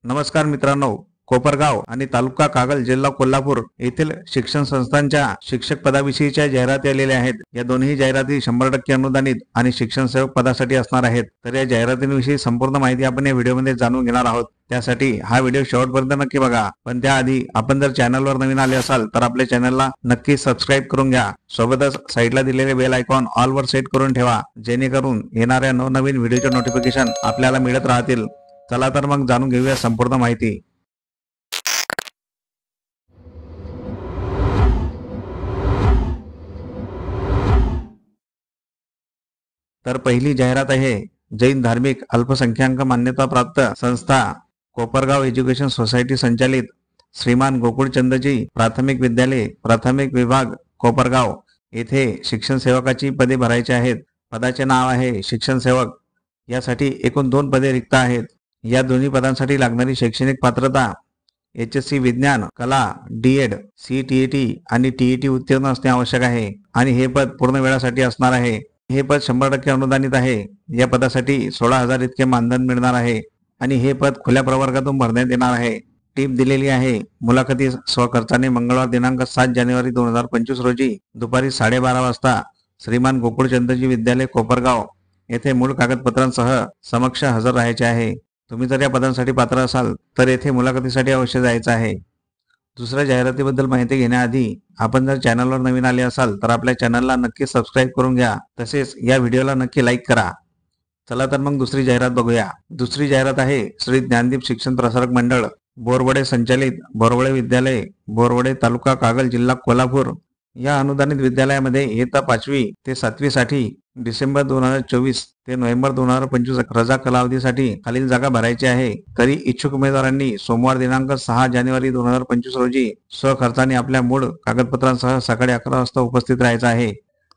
नमस्कार मित्रांनो, कोपरगाव आणि तालुका कागल जिल्हा कोल्हापूर येथील शिक्षण संस्थांच्या शिक्षक पदाविषयीच्या जाहिराती आलेल्या आहेत। या दोन्ही जाहिराती 100% अनुदानित आणि शिक्षण सेवक पदासाठी असणार आहेत। तर या जाहिरातींविषयी संपूर्ण माहिती आपण या व्हिडिओमध्ये जाणून घेणार आहोत। त्यासाठी हा व्हिडिओ शेवटपर्यंत नक्की बघा। पण त्याआधी आपण जर चॅनलवर नवीन आले असाल तर आपल्या चॅनलला नक्की सबस्क्राइब करून घ्या। सोबतच साइडला दिलेले बेल आयकॉन ऑल वर सेट करून ठेवा, जेणेकरून येणाऱ्या नवनवीन व्हिडिओचे नोटिफिकेशन आपल्याला मिळत राहतील। चला तर मग जाणून घेऊया संपूर्ण माहिती। तर पहिली जाहिरात आहे जैन धार्मिक अल्पसंख्याक मान्यता प्राप्त संस्था कोपरगाव एज्युकेशन सोसायटी संचालित श्रीमान गोकुळचंदजी प्राथमिक विद्यालय प्राथमिक विभाग कोपरगाव येथे शिक्षण सेवकाची पदे भरायची आहेत। पदाचे नाव आहे शिक्षण सेवक। यासाठी एकूण 2 पदे रिक्त आहेत। या दोन्ही पदांसाठी लागणारी शैक्षणिक पात्रता HSC विज्ञान कला DED CTET आणि TET उत्तीर्ण असणे आवश्यक आहे आणि हे पद पूर्ण वेळासाठी असणार आहे। हे पद 100% अनुदानित आहे। या पदासाठी 16,000 इतके मानधन मिळणार आहे आणि हे पद खुल्या प्रवर्गातून भरण्यात येणार आहे। टीप दिलेली आहे, मुलाखती स्वखर्चाने मंगळवार दिनांक 7 जानेवारी 2025 रोजी दुपारी 12:30 वाजता श्रीमान गोकुळचंदजी विद्यालय कोपरगाव येथे मूळ कागदपत्रांसह समक्ष हजर राहायचे आहे। तुम्ही जर या पदांसाठी पात्र असाल तर येथे मुलाखतीसाठी अवश्य जायचं आहे। दुसऱ्या जाहिरातीबद्दल माहिती घेण्याआधी आपण जर चॅनलवर नवीन आले असाल तर आपल्या चॅनलला नक्की सबस्क्राइब करून घ्या। तसेच या व्हिडिओला नक्की लाईक करा। चला तर मग दुसरी जाहिरात बघूया। दुसरी जाहिरात आहे श्री ज्ञानदीप शिक्षण प्रसारक मंडळ बोरवडे संचालित बोरवडे विद्यालय बोरवडे तालुका कागल जिल्हा कोल्हापूर या अनुदानित विद्यालयामध्ये इयत्ता 5वी ते 7वी साठी डिसेंबर 2024 ते नोव्हेंबर 2025 रजा कालावधीसाठी खालील जागा भरायची आहे। तरी इच्छुक उमेदवारांनी सोमवार दिनांक 6 जानेवारी 2025 रोजी स्वखर्चाने आपल्या मूळ कागदपत्रांसह सकाळी 11 वाजता उपस्थित राहायचं आहे।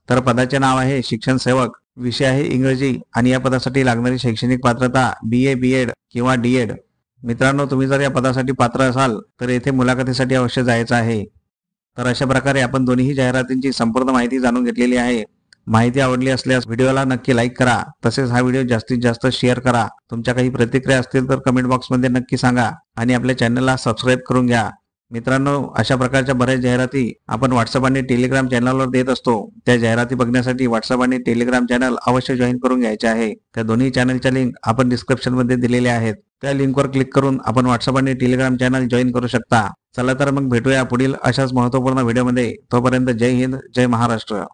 तर पदाचे नाव आहे शिक्षण सेवक। विषय आहे इंग्रजी आणि या पदासाठी लागणारी शैक्षणिक पात्रता BA BEd किंवा DED। मित्रांनो, तुम्ही जर या पदासाठी पात्र असाल तर येथे मुलाखतीसाठी अवश्य जायचं आहे। तर अशा प्रकारे आपण दोन्ही जाहिरातींची संपूर्ण माहिती जाणून घेतलेली आहे। माहिती आवडली असल्यास व्हिडिओला नक्की लाईक करा। तसेच हा व्हिडिओ जास्तीत जास्त शेअर करा। तुमच्या काही प्रतिक्रिया असतील तर कमेंट बॉक्समध्ये नक्की सांगा आणि आपल्या चॅनलला सबस्क्राइब करून घ्या। मित्रांनो, अशा प्रकारच्या बऱ्याच जाहिराती आपण WhatsApp आणि Telegram चॅनलवर देत असतो। त्या जाहिराती बघण्यासाठी WhatsApp आणि Telegram चॅनल अवश्य जॉईन करून घ्यायचे आहे। त्या दोन्ही चॅनलच्या लिंक आपण डिस्क्रिप्शनमध्ये दिलेल्या आहेत। त्या लिंकवर क्लिक करून आपण WhatsApp आणि Telegram चॅनल जॉईन करू शकता। चला तर मग भेटूया पुढील अशाच महत्त्वपूर्ण व्हिडिओमध्ये। तोपर्यंत जय हिंद, जय महाराष्ट्र।